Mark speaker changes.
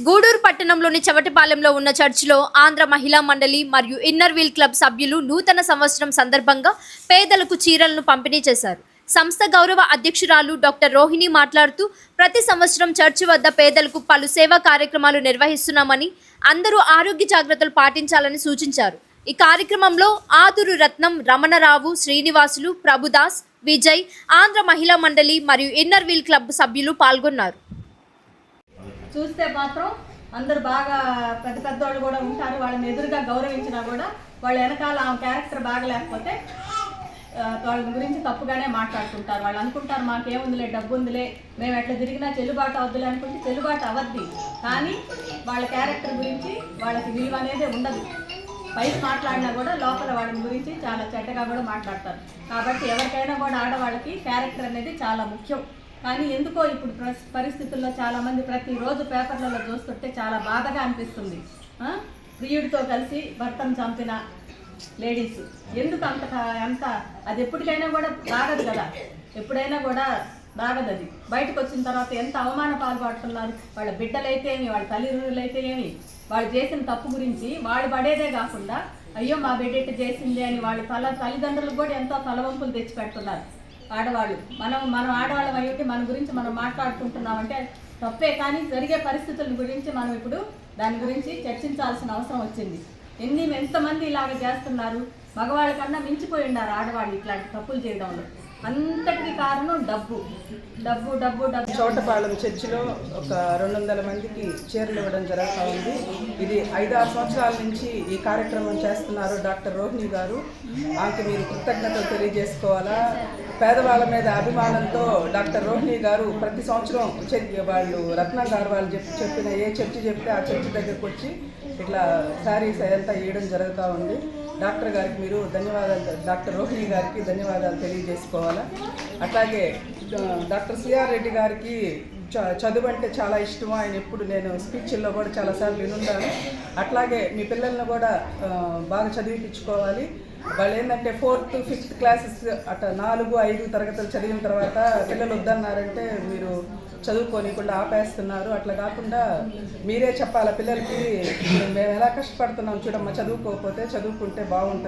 Speaker 1: గూడూరు పట్టణంలోని చవటిపాలెంలో ఉన్న చర్చిలో ఆంధ్ర మహిళా మండలి మరియు ఇన్నర్ వీల్ క్లబ్ సభ్యులు నూతన సంవత్సరం సందర్భంగా పేదలకు చీరలను పంపిణీ చేశారు. సంస్థ గౌరవ అధ్యక్షురాలు డాక్టర్ రోహిణి మాట్లాడుతూ ప్రతి సంవత్సరం చర్చి వద్ద పేదలకు పలు సేవా కార్యక్రమాలు నిర్వహిస్తున్నామని, అందరూ ఆరోగ్య జాగ్రత్తలు పాటించాలని సూచించారు. ఈ కార్యక్రమంలో ఆదురు రత్నం, రమణరావు, శ్రీనివాసులు, ప్రభుదాస్, విజయ్, ఆంధ్ర మహిళా మండలి మరియు ఇన్నర్ వీల్ క్లబ్ సభ్యులు పాల్గొన్నారు.
Speaker 2: చూస్తే మాత్రం అందరు బాగా పెద్ద పెద్దవాళ్ళు కూడా ఉంటారు. వాళ్ళని ఎదురుగా గౌరవించినా కూడా వాళ్ళ వెనకాల ఆ క్యారెక్టర్ బాగలేకపోతే వాళ్ళ గురించి తప్పుగానే మాట్లాడుతుంటారు. వాళ్ళు అనుకుంటారు మాకేముందిలే, డబ్బు ఉందిలే, మేము ఎట్లా తిరిగినా చెల్లుబాటు అవద్దులే అనుకుంటే చెల్లుబాటు అవద్ది. కానీ వాళ్ళ క్యారెక్టర్ గురించి వాళ్ళకి విలువ అనేది ఉండదు. పైకి మాట్లాడినా కూడా లోపల వాళ్ళ గురించి చాలా చెడ్డగా కూడా మాట్లాడతారు. కాబట్టి ఎవరికైనా కూడా ఆడవాళ్ళకి క్యారెక్టర్ అనేది చాలా ముఖ్యం. కానీ ఎందుకో ఇప్పుడు పరిస్థితుల్లో చాలామంది ప్రతిరోజు పేపర్లలో చూస్తుంటే చాలా బాధగా అనిపిస్తుంది. ప్రియుడితో కలిసి భర్తను చంపిన లేడీస్ ఎందుకు అంత అది ఎప్పటికైనా కూడా బాగదు కదా, ఎప్పుడైనా కూడా బాగదు. అది బయటకు వచ్చిన తర్వాత ఎంత అవమాన పాల్పడుతున్నారు. వాళ్ళ బిడ్డలైతే ఏమి, వాళ్ళ తల్లిదండ్రులైతే ఏమి, వాళ్ళు చేసిన తప్పు గురించి వాళ్ళు పడేదే కాకుండా అయ్యో మా బిడ్డ ఎట్టు చేసింది అని వాళ్ళ తల్లిదండ్రులకు కూడా ఎంతో తలవంపులు తెచ్చిపెడుతున్నారు ఆడవాళ్ళు. మనం ఆడవాళ్ళం అయ్యి మన గురించి మనం మాట్లాడుకుంటున్నామంటే తప్పే. కానీ జరిగే పరిస్థితుల గురించి మనం ఇప్పుడు దాని గురించి చర్చించాల్సిన అవసరం వచ్చింది. ఎంతమంది ఇలాగ చేస్తున్నారు, మగవాళ్ళ కన్నా మించిపోయి ఉన్నారు ఆడవాళ్ళు ఇట్లాంటి తప్పులు చేయడంలో. అంతటికి కారణం డబ్బు డబ్బు డబ్బు డబ్బు.
Speaker 3: చోటపాలెం చర్చిలో ఒక 200 మందికి చీరలు ఇవ్వడం జరుగుతూ ఉంది. ఇది 5-6 సంవత్సరాల నుంచి ఈ కార్యక్రమం చేస్తున్నారు డాక్టర్ రోహిణి గారు. ఆమెకి మీరు కృతజ్ఞతలు తెలియజేసుకోవాలా. పేదవాళ్ళ మీద అభిమానంతో డాక్టర్ రోహిణి గారు ప్రతి సంవత్సరం వాళ్ళు రత్నం గారు వాళ్ళు చెప్పిన ఏ చర్చి చెప్తే ఆ చర్చి దగ్గరకు వచ్చి ఇట్లా శారీస్ అదంతా వేయడం జరుగుతూ ఉంది. డాక్టర్ గారికి మీరు ధన్యవాదాలు, డాక్టర్ రోహిణి గారికి ధన్యవాదాలు తెలియజేసుకోవాలా. అట్లాగే డాక్టర్ సిఆర్ రెడ్డి గారికి చదువు అంటే చాలా ఇష్టం. ఆయన ఎప్పుడు నేను స్పీచ్ల్లో కూడా చాలాసార్లు వినున్నాను. అట్లాగే మీ పిల్లల్ని కూడా బాగా చదివించుకోవాలి. వాళ్ళు ఏంటంటే 4th, 5th క్లాసెస్ అట్లా 4-5 తరగతులు చదివిన తర్వాత పిల్లలు వద్దన్నారంటే మీరు చదువుకోనికుండా ఆపేస్తున్నారు. అట్లా కాకుండా మీరే చెప్పాలి పిల్లలకి, మేము ఎలా కష్టపడుతున్నాం చూడమ్మా, చదువుకోకపోతే చదువుకుంటే బాగుంటుంది.